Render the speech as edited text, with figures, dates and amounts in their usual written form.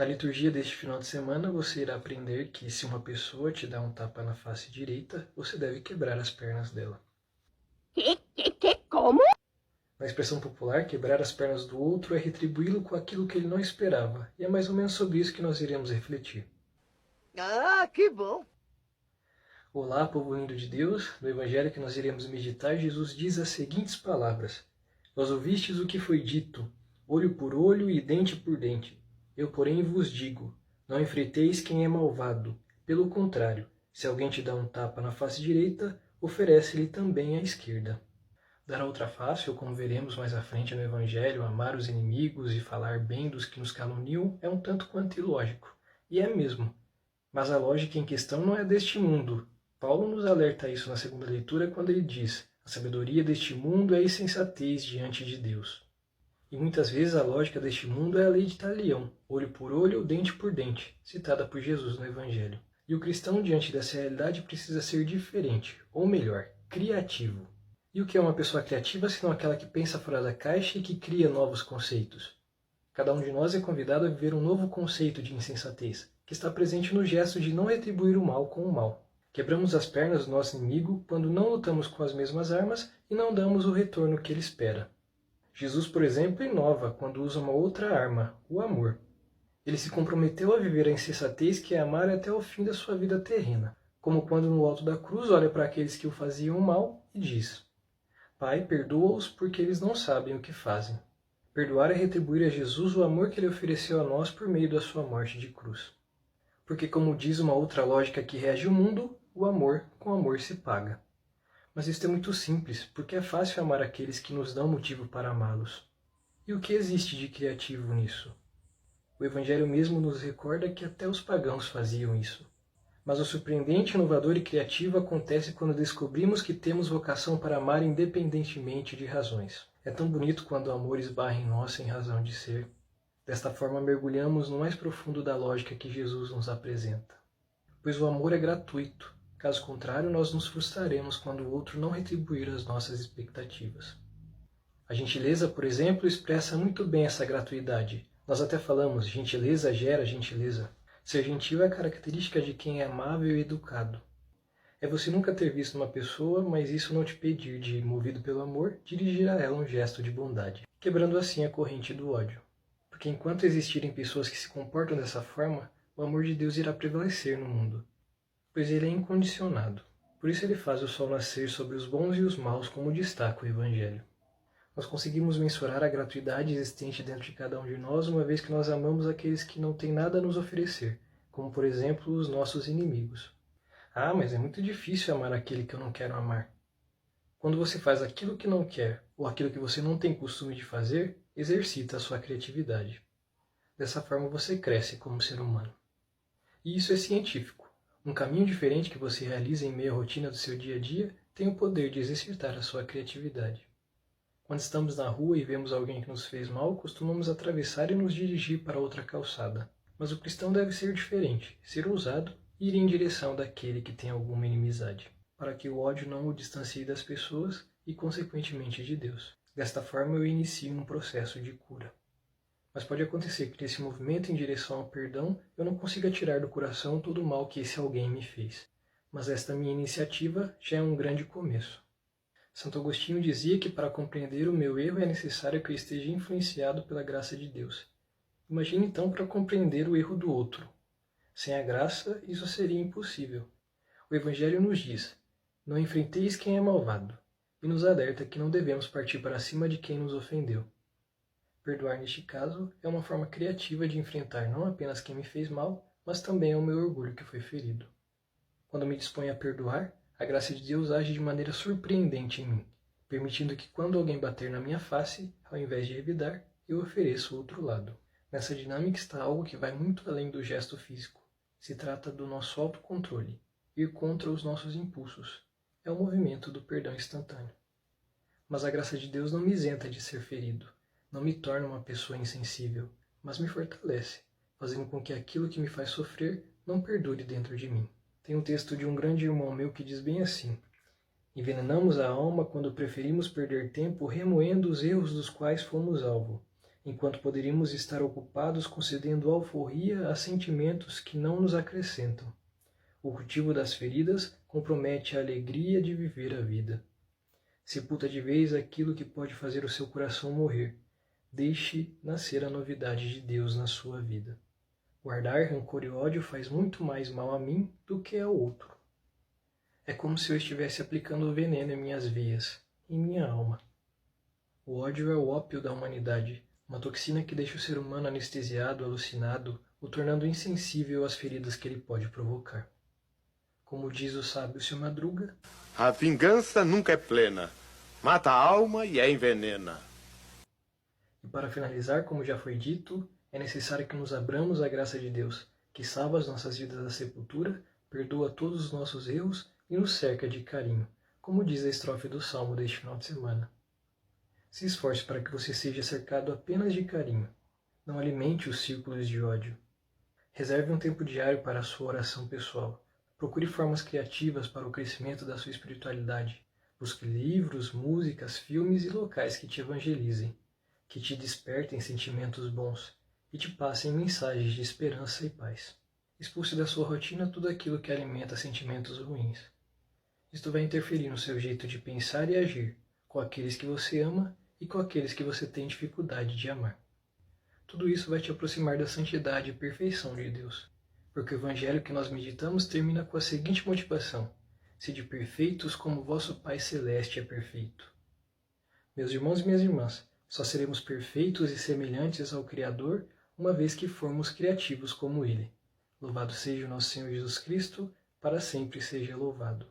Na liturgia deste final de semana, você irá aprender que se uma pessoa te dá um tapa na face direita, você deve quebrar as pernas dela. Como? Na expressão popular, quebrar as pernas do outro é retribuí-lo com aquilo que ele não esperava, e é mais ou menos sobre isso que nós iremos refletir. Ah, que bom! Olá, povo lindo de Deus! No Evangelho que nós iremos meditar, Jesus diz as seguintes palavras: Vós ouvistes o que foi dito, olho por olho e dente por dente. Eu, porém, vos digo, não enfrenteis quem é malvado. Pelo contrário, se alguém te dá um tapa na face direita, oferece-lhe também a esquerda. Dar a outra face, ou como veremos mais à frente no Evangelho, amar os inimigos e falar bem dos que nos caluniam, é um tanto quanto ilógico. E é mesmo. Mas a lógica em questão não é deste mundo. Paulo nos alerta isso na segunda leitura quando ele diz: a sabedoria deste mundo é a insensatez diante de Deus. E muitas vezes a lógica deste mundo é a lei de talião, olho por olho, dente por dente, citada por Jesus no Evangelho. E o cristão diante dessa realidade precisa ser diferente, ou melhor, criativo. E o que é uma pessoa criativa senão aquela que pensa fora da caixa e que cria novos conceitos? Cada um de nós é convidado a viver um novo conceito de insensatez, que está presente no gesto de não retribuir o mal com o mal. Quebramos as pernas do nosso inimigo quando não lutamos com as mesmas armas e não damos o retorno que ele espera. Jesus, por exemplo, inova quando usa uma outra arma, o amor. Ele se comprometeu a viver a insensatez que é amar até o fim da sua vida terrena, como quando no alto da cruz olha para aqueles que o faziam mal e diz: Pai, perdoa-os porque eles não sabem o que fazem. Perdoar é retribuir a Jesus o amor que ele ofereceu a nós por meio da sua morte de cruz. Porque, como diz uma outra lógica que rege o mundo, o amor com amor se paga. Mas isso é muito simples, porque é fácil amar aqueles que nos dão motivo para amá-los. E o que existe de criativo nisso? O Evangelho mesmo nos recorda que até os pagãos faziam isso. Mas o surpreendente, inovador e criativo acontece quando descobrimos que temos vocação para amar independentemente de razões. É tão bonito quando o amor esbarra em nós sem razão de ser. Desta forma, mergulhamos no mais profundo da lógica que Jesus nos apresenta. Pois o amor é gratuito. Caso contrário, nós nos frustraremos quando o outro não retribuir as nossas expectativas. A gentileza, por exemplo, expressa muito bem essa gratuidade. Nós até falamos, gentileza gera gentileza. Ser gentil é a característica de quem é amável e educado. É você nunca ter visto uma pessoa, mas isso não te pedir de, movido pelo amor, dirigir a ela um gesto de bondade, quebrando assim a corrente do ódio. Porque enquanto existirem pessoas que se comportam dessa forma, o amor de Deus irá prevalecer no mundo, pois ele é incondicionado. Por isso ele faz o sol nascer sobre os bons e os maus, como destaca o Evangelho. Nós conseguimos mensurar a gratuidade existente dentro de cada um de nós, uma vez que nós amamos aqueles que não têm nada a nos oferecer, como por exemplo os nossos inimigos. Ah, mas é muito difícil amar aquele que eu não quero amar. Quando você faz aquilo que não quer, ou aquilo que você não tem costume de fazer, exercita a sua criatividade. Dessa forma você cresce como ser humano. E isso é científico. Um caminho diferente que você realiza em meio à rotina do seu dia a dia tem o poder de exercitar a sua criatividade. Quando estamos na rua e vemos alguém que nos fez mal, costumamos atravessar e nos dirigir para outra calçada. Mas o cristão deve ser diferente, ser ousado e ir em direção daquele que tem alguma inimizade, para que o ódio não o distancie das pessoas e, consequentemente, de Deus. Desta forma, eu inicio um processo de cura. Mas pode acontecer que nesse movimento em direção ao perdão, eu não consiga tirar do coração todo o mal que esse alguém me fez. Mas esta minha iniciativa já é um grande começo. Santo Agostinho dizia que para compreender o meu erro é necessário que eu esteja influenciado pela graça de Deus. Imagine então para compreender o erro do outro. Sem a graça, isso seria impossível. O Evangelho nos diz: não enfrenteis quem é malvado, e nos alerta que não devemos partir para cima de quem nos ofendeu. Perdoar, neste caso, é uma forma criativa de enfrentar não apenas quem me fez mal, mas também o meu orgulho que foi ferido. Quando me disponho a perdoar, a graça de Deus age de maneira surpreendente em mim, permitindo que quando alguém bater na minha face, ao invés de revidar, eu ofereço o outro lado. Nessa dinâmica está algo que vai muito além do gesto físico. Se trata do nosso autocontrole, ir contra os nossos impulsos. É o movimento do perdão instantâneo. Mas a graça de Deus não me isenta de ser ferido, não me torna uma pessoa insensível, mas me fortalece, fazendo com que aquilo que me faz sofrer não perdure dentro de mim. Tem um texto de um grande irmão meu que diz bem assim: envenenamos a alma quando preferimos perder tempo remoendo os erros dos quais fomos alvo, enquanto poderíamos estar ocupados concedendo alforria a sentimentos que não nos acrescentam. O cultivo das feridas compromete a alegria de viver a vida. Sepulta de vez aquilo que pode fazer o seu coração morrer. Deixe nascer a novidade de Deus na sua vida. Guardar rancor e ódio faz muito mais mal a mim do que ao outro. É como se eu estivesse aplicando veneno em minhas veias, em minha alma. O ódio é o ópio da humanidade, uma toxina que deixa o ser humano anestesiado, alucinado, o tornando insensível às feridas que ele pode provocar. Como diz o sábio Seu Madruga, a vingança nunca é plena, mata a alma e a envenena. E para finalizar, como já foi dito, é necessário que nos abramos à graça de Deus, que salva as nossas vidas da sepultura, perdoa todos os nossos erros e nos cerca de carinho, como diz a estrofe do Salmo deste final de semana. Se esforce para que você seja cercado apenas de carinho. Não alimente os círculos de ódio. Reserve um tempo diário para a sua oração pessoal. Procure formas criativas para o crescimento da sua espiritualidade. Busque livros, músicas, filmes e locais que te evangelizem, que te despertem sentimentos bons e te passem mensagens de esperança e paz. Expulse da sua rotina tudo aquilo que alimenta sentimentos ruins. Isto vai interferir no seu jeito de pensar e agir, com aqueles que você ama e com aqueles que você tem dificuldade de amar. Tudo isso vai te aproximar da santidade e perfeição de Deus, porque o Evangelho que nós meditamos termina com a seguinte motivação: sede perfeitos como vosso Pai Celeste é perfeito. Meus irmãos e minhas irmãs, só seremos perfeitos e semelhantes ao Criador uma vez que formos criativos como Ele. Louvado seja o nosso Senhor Jesus Cristo, para sempre seja louvado.